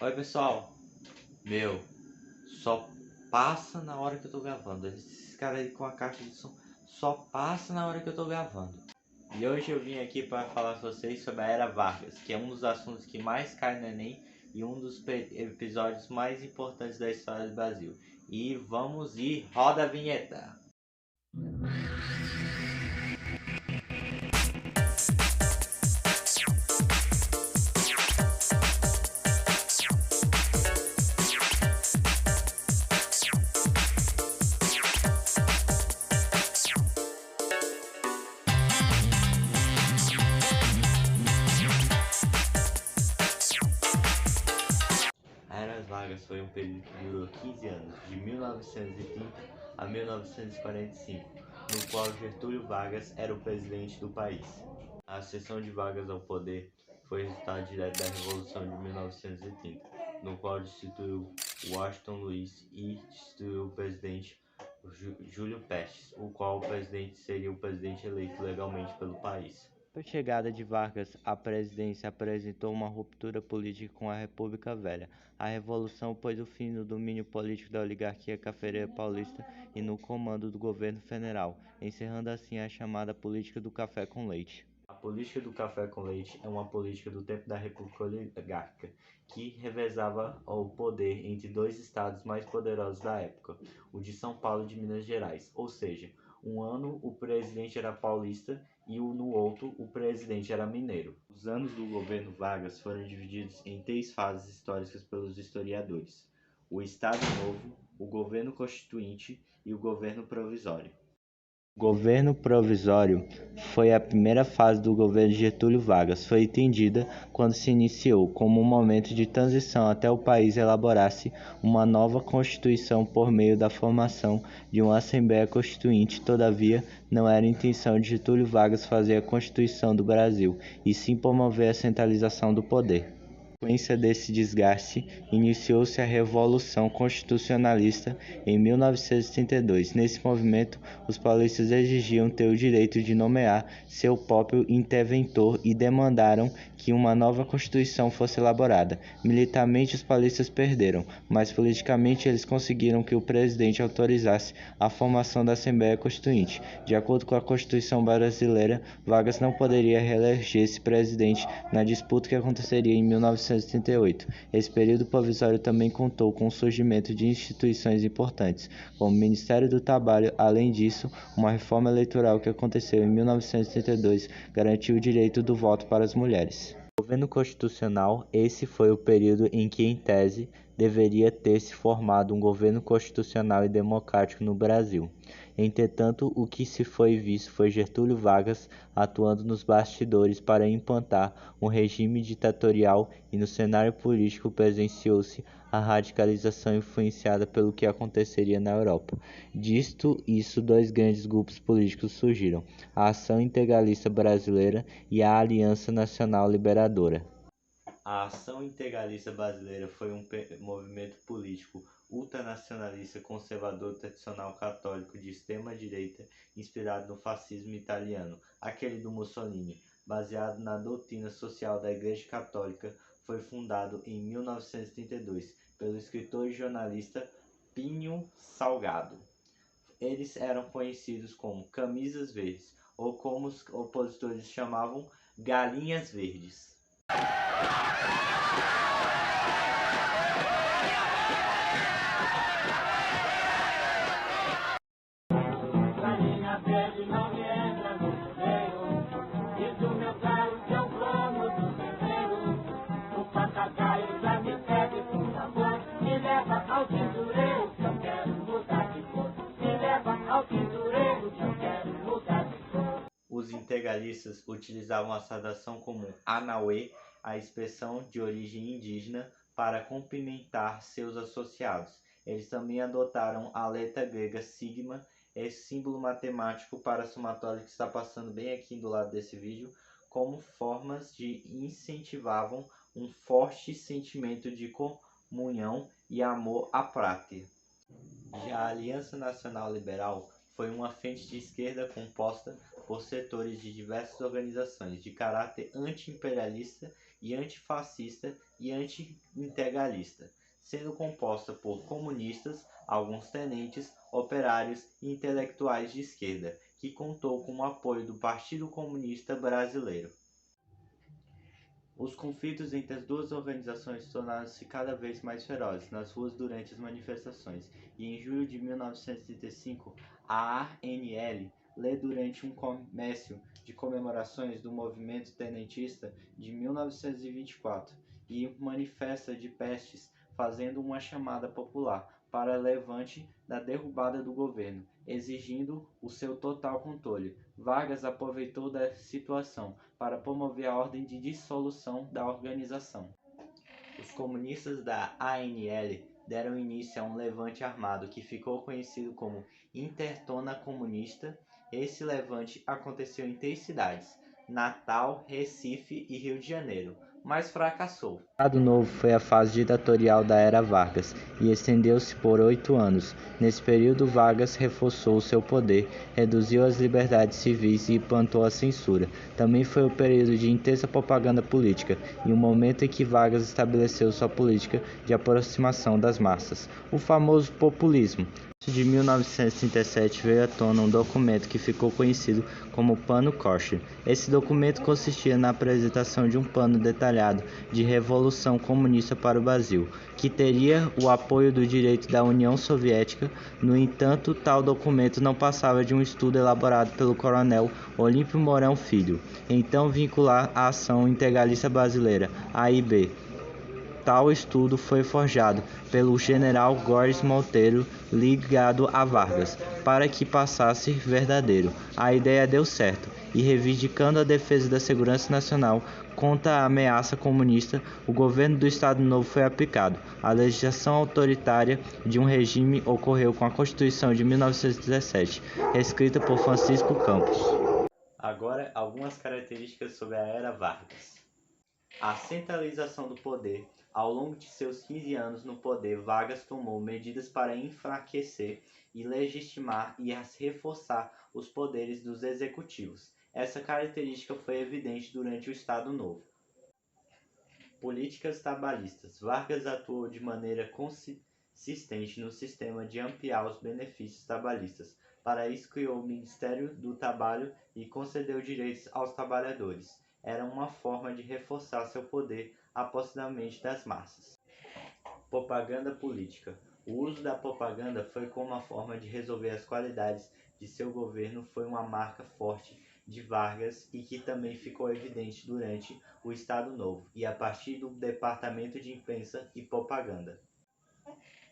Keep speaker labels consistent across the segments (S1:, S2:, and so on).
S1: Oi pessoal, meu, só passa na hora que eu tô gravando. Esses caras aí com a caixa de som só passa na hora que eu tô gravando. E hoje eu vim aqui para falar com vocês sobre a Era Vargas, que é um dos assuntos que mais cai no Enem e um dos episódios mais importantes da história do Brasil. E vamos ir, roda a vinheta! A Era Vargas foi um período que durou 15 anos, de 1930 a 1945, no qual Getúlio Vargas era o presidente do país. A ascensão de Vargas ao poder foi resultado direto da Revolução de 1930, no qual destituiu Washington Luiz e destituiu o presidente Júlio Prestes, o qual o presidente seria o presidente eleito legalmente pelo país. Com a chegada de Vargas à presidência apresentou uma ruptura política com a República Velha. A Revolução pôs o fim no domínio político da oligarquia cafeeira paulista e no comando do governo federal, encerrando assim a chamada política do café com leite. A política do café com leite é uma política do tempo da República Oligárquica, que revezava o poder entre dois estados mais poderosos da época, o de São Paulo e de Minas Gerais, ou seja, um ano o presidente era paulista e no outro o presidente era mineiro. Os anos do governo Vargas foram divididos em 3 fases históricas pelos historiadores: o Estado Novo, o governo constituinte e o governo provisório. O governo provisório foi a primeira fase do governo de Getúlio Vargas. Foi entendida quando se iniciou como um momento de transição até o país elaborasse uma nova Constituição por meio da formação de uma Assembleia Constituinte. Todavia, não era a intenção de Getúlio Vargas fazer a Constituição do Brasil, e sim promover a centralização do poder. Na sequência desse desgaste, iniciou-se a Revolução Constitucionalista em 1932. Nesse movimento, os paulistas exigiam ter o direito de nomear seu próprio interventor e demandaram que uma nova Constituição fosse elaborada. Militarmente, os paulistas perderam, mas politicamente eles conseguiram que o presidente autorizasse a formação da Assembleia Constituinte. De acordo com a Constituição brasileira, Vargas não poderia reeleger-se presidente na disputa que aconteceria em 1938. Esse período provisório também contou com o surgimento de instituições importantes, como o Ministério do Trabalho. Além disso, uma reforma eleitoral que aconteceu em 1932 garantiu o direito do voto para as mulheres. Governo constitucional, esse foi o período em que, em tese, deveria ter se formado um governo constitucional e democrático no Brasil. Entretanto, o que se foi visto foi Getúlio Vargas atuando nos bastidores para implantar um regime ditatorial, e no cenário político presenciou-se a radicalização influenciada pelo que aconteceria na Europa. Disto isso, dois grandes grupos políticos surgiram: a Ação Integralista Brasileira e a Aliança Nacional Liberadora. A Ação Integralista Brasileira foi um movimento político ultranacionalista, conservador, tradicional, católico, de extrema-direita, inspirado no fascismo italiano, aquele do Mussolini. Baseado na doutrina social da Igreja Católica, foi fundado em 1932 pelo escritor e jornalista Plínio Salgado. Eles eram conhecidos como Camisas Verdes, ou como os opositores chamavam, Galinhas Verdes. Os integralistas utilizavam a saudação comum Anauê, a expressão de origem indígena, para cumprimentar seus associados. Eles também adotaram a letra grega sigma, esse símbolo matemático para a somatória que está passando bem aqui do lado desse vídeo, como formas de incentivavam um forte sentimento de comunhão e amor à pátria. Já a Aliança Nacional Liberal foi uma frente de esquerda composta por setores de diversas organizações de caráter anti-imperialista e antifascista e anti-integralista, sendo composta por comunistas, alguns tenentes, operários e intelectuais de esquerda, que contou com o apoio do Partido Comunista Brasileiro. Os conflitos entre as duas organizações tornaram-se cada vez mais ferozes nas ruas durante as manifestações, e em julho de 1935, a ANL lê durante um comício de comemorações do movimento tenentista de 1924 e manifesta de pestes, fazendo uma chamada popular para levante da derrubada do governo, exigindo o seu total controle. Vargas aproveitou da situação para promover a ordem de dissolução da organização. Os comunistas da ANL deram início a um levante armado que ficou conhecido como Intertona Comunista. Esse levante aconteceu em 3 cidades, Natal, Recife e Rio de Janeiro, mas fracassou. O Estado Novo foi a fase ditatorial da era Vargas e estendeu-se por 8 anos. Nesse período, Vargas reforçou seu poder, reduziu as liberdades civis e implantou a censura. Também foi o período de intensa propaganda política e o momento em que Vargas estabeleceu sua política de aproximação das massas, o famoso populismo. De 1937 veio à tona um documento que ficou conhecido como Plano Kocher. Esse documento consistia na apresentação de um plano detalhado de revolução comunista para o Brasil, que teria o apoio do direito da União Soviética. No entanto, tal documento não passava de um estudo elaborado pelo coronel Olímpio Mourão Filho, então vincular à Ação Integralista Brasileira, AIB. Tal estudo foi forjado pelo general Góes Monteiro, ligado a Vargas, para que passasse verdadeiro. A ideia deu certo, e reivindicando a defesa da segurança nacional contra a ameaça comunista, o governo do Estado Novo foi aplicado. A legislação autoritária de um regime ocorreu com a Constituição de 1917, escrita por Francisco Campos. Agora, algumas características sobre a Era Vargas. A centralização do poder. Ao longo de seus 15 anos no poder, Vargas tomou medidas para enfraquecer e legitimar e reforçar os poderes dos executivos. Essa característica foi evidente durante o Estado Novo. Políticas trabalhistas. Vargas atuou de maneira consistente no sistema de ampliar os benefícios trabalhistas. Para isso, criou o Ministério do Trabalho e concedeu direitos aos trabalhadores. Era uma forma de reforçar seu poder aproximadamente das massas. Propaganda política. O uso da propaganda foi como uma forma de resolver as qualidades de seu governo, foi uma marca forte de Vargas e que também ficou evidente durante o Estado Novo e a partir do Departamento de Imprensa e Propaganda.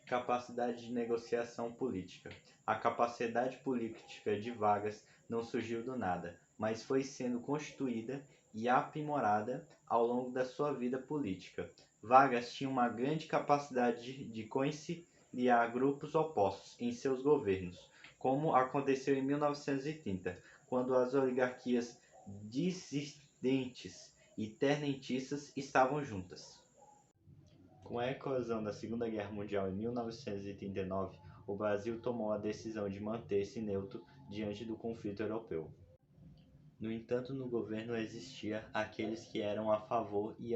S1: Capacidade de negociação política. A capacidade política de Vargas não surgiu do nada, mas foi sendo constituída e aprimorada ao longo da sua vida política. Vargas tinha uma grande capacidade de conciliar grupos opostos em seus governos, como aconteceu em 1930, quando as oligarquias dissidentes e tenentistas estavam juntas. Com a eclosão da Segunda Guerra Mundial em 1939, o Brasil tomou a decisão de manter-se neutro diante do conflito europeu. No entanto, no governo existia aqueles que eram a favor e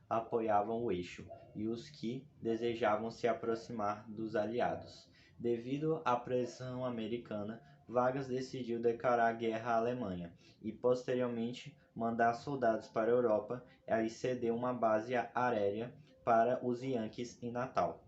S1: apoiavam o eixo, e os que desejavam se aproximar dos aliados. Devido à pressão americana, Vargas decidiu declarar guerra à Alemanha e, posteriormente, mandar soldados para a Europa e ceder uma base aérea para os Yankees em Natal.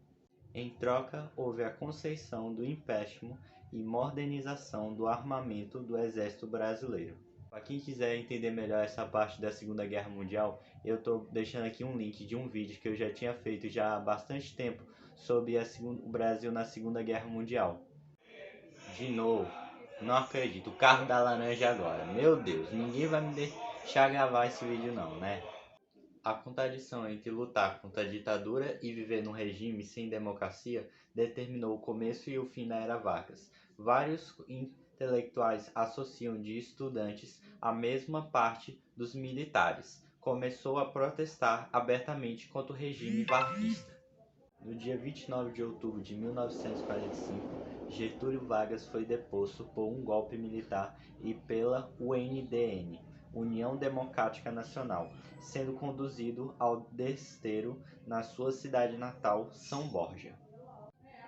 S1: Em troca, houve a concessão do empréstimo e modernização do armamento do Exército Brasileiro. Para quem quiser entender melhor essa parte da Segunda Guerra Mundial, eu estou deixando aqui um link de um vídeo que eu já tinha feito já há bastante tempo sobre o Brasil na Segunda Guerra Mundial. De novo, não acredito, o carro da laranja agora. Meu Deus, ninguém vai me deixar gravar esse vídeo não, né? A contradição entre lutar contra a ditadura e viver num regime sem democracia determinou o começo e o fim da Era Vargas. Vários intelectuais associam de estudantes a mesma parte dos militares. Começou a protestar abertamente contra o regime varguista. No dia 29 de outubro de 1945, Getúlio Vargas foi deposto por um golpe militar e pela UNDN, União Democrática Nacional, sendo conduzido ao desterro na sua cidade natal, São Borja.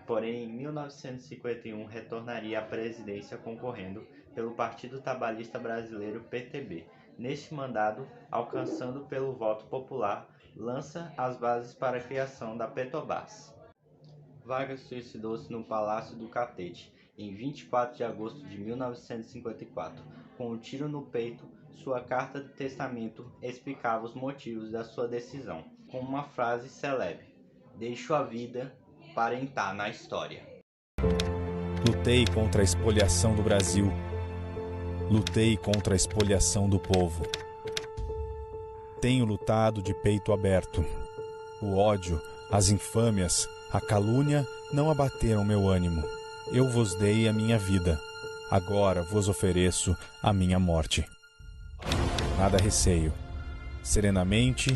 S1: Porém, em 1951 retornaria à presidência concorrendo pelo Partido Trabalhista Brasileiro PTB. Neste mandato, alcançando pelo voto popular, lança as bases para a criação da Petrobras. Vargas suicidou-se no Palácio do Catete, em 24 de agosto de 1954. Com um tiro no peito, sua carta de testamento explicava os motivos da sua decisão, com uma frase célebre: "Deixo a vida para entrar na história."
S2: Lutei contra a expoliação do Brasil. Lutei contra a expoliação do povo. Tenho lutado de peito aberto. O ódio, as infâmias, a calúnia não abateram meu ânimo. Eu vos dei a minha vida. Agora vos ofereço a minha morte. Nada receio. Serenamente,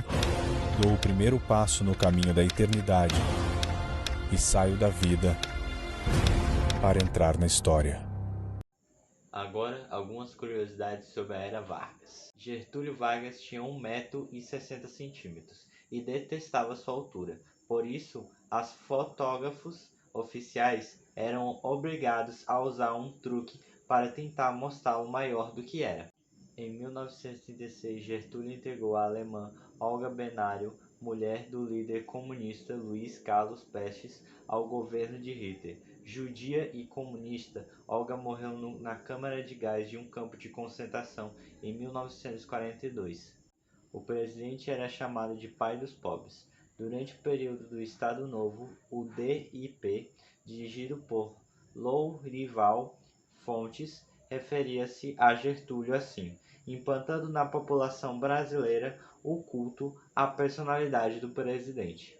S2: dou o primeiro passo no caminho da eternidade e saio da vida para entrar na história.
S1: Agora, algumas curiosidades sobre a era Vargas. Getúlio Vargas tinha 1,60 m e detestava sua altura. Por isso, os fotógrafos oficiais eram obrigados a usar um truque para tentar mostrá-lo maior do que era. Em 1936, Getúlio entregou a alemã Olga Benário, mulher do líder comunista Luiz Carlos Prestes, ao governo de Hitler. Judia e comunista, Olga morreu na câmara de gás de um campo de concentração em 1942. O presidente era chamado de pai dos pobres. Durante o período do Estado Novo, o DIP, dirigido por Lourival Fontes, referia-se a Getúlio assim, implantando na população brasileira o culto à personalidade do presidente.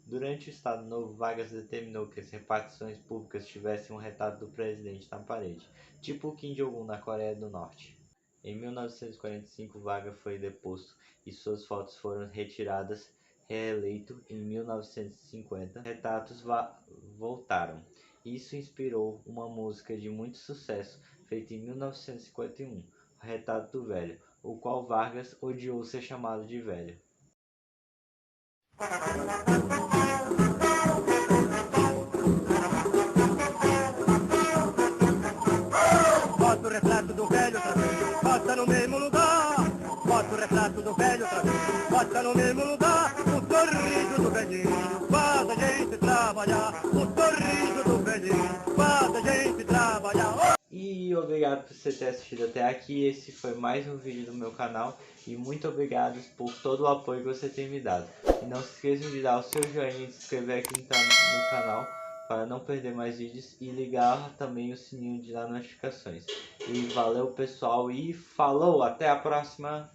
S1: Durante o Estado Novo, Vargas determinou que as repartições públicas tivessem um retrato do presidente na parede, tipo o Kim Jong-un na Coreia do Norte. Em 1945, Vargas foi deposto e suas fotos foram retiradas. Reeleito em 1950, retratos voltaram. Isso inspirou uma música de muito sucesso, feita em 1951, O Retrato do Velho, o qual Vargas odiou ser chamado de velho.
S3: Bota o retrato do velho outra vez, bota no mesmo lugar. Bota o retrato do velho outra vez, bota no mesmo lugar. O sorriso do velhinho faz a gente trabalhar. O sorriso do velhinho faz a gente trabalhar.
S1: E obrigado por você ter assistido até aqui. Esse foi mais um vídeo do meu canal. E muito obrigado por todo o apoio que você tem me dado. E não se esqueçam de dar o seu joinha e se inscrever aqui no canal para não perder mais vídeos e ligar também o sininho de dar notificações. E valeu pessoal e falou, até a próxima!